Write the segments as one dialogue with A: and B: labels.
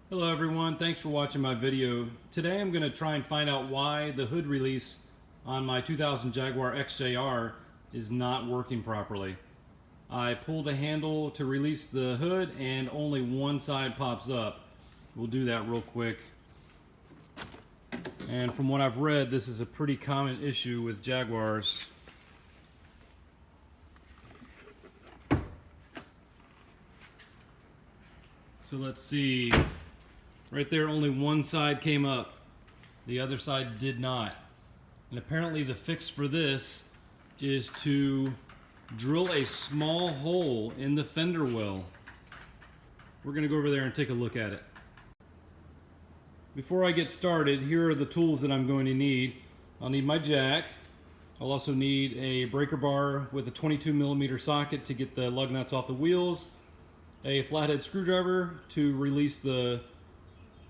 A: Hello everyone, thanks for watching my video. Today I'm going to try and find out why the hood release on my 2000 Jaguar XJR is not working properly. I pull the handle to release the hood and only one side pops up. We'll do that real quick. And from what I've read, this is a pretty common issue with Jaguars. So let's see. Right there, only one side came up. The other side did not. And apparently the fix for this is to drill a small hole in the fender well. We're going to go over there and take a look at it. Before I get started, here are the tools that I'm going to need. I'll need my jack. I'll also need a breaker bar with a 22mm socket to get the lug nuts off the wheels, a flathead screwdriver to release the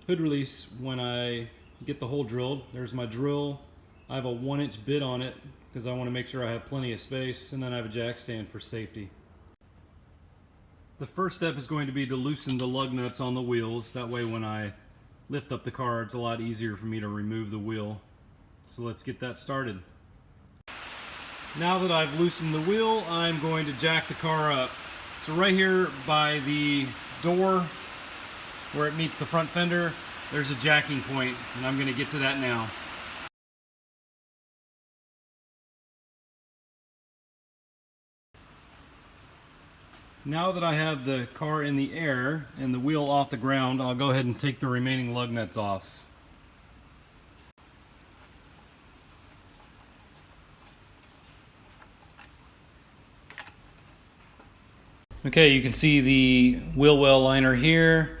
A: hood release when I get the hole drilled. There's my drill. I have a 1-inch bit on it because I want to make sure I have plenty of space, and then I have a jack stand for safety. The first step is going to be to loosen the lug nuts on the wheels. That way when I lift up the car, it's a lot easier for me to remove the wheel. So let's get that started. Now that I've loosened the wheel, I'm going to jack the car up. So right here by the door where it meets the front fender, there's a jacking point, and I'm going to get to that now. Now that I have the car in the air and the wheel off the ground, I'll go ahead and take the remaining lug nuts off. Okay, you can see the wheel well liner here.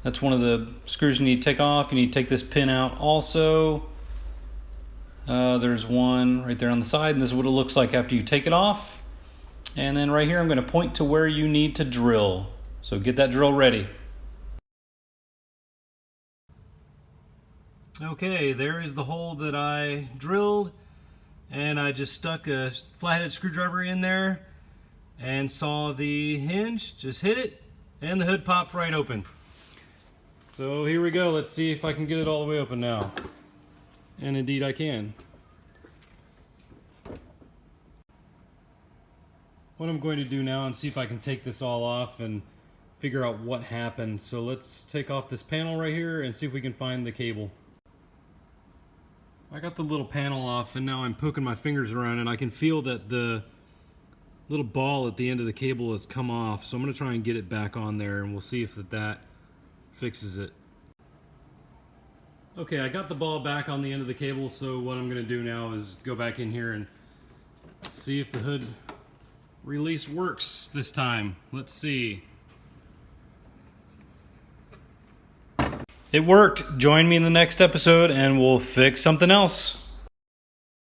A: That's one of the screws you need to take off. You need to take this pin out also. There's one right there on the side, and this is what it looks like after you take it off. And then right here, I'm going to point to where you need to drill. So get that drill ready. Okay, there is the hole that I drilled, and I just stuck a flathead screwdriver in there and saw the hinge, just hit it, and the hood popped right open. So here we go. Let's see if I can get it all the way open now. And indeed I can. What I'm going to do now and see if I can take this all off and figure out what happened. So let's take off this panel right here and see if we can find the cable. I got the little panel off, and now I'm poking my fingers around, and I can feel that the little ball at the end of the cable has come off. So I'm going to try and get it back on there, and we'll see if that fixes it. Okay, I got the ball back on the end of the cable, so what I'm going to do now is go back in here and see if the hood release works this time. Let's see. It worked. Join me in the next episode and we'll fix something else.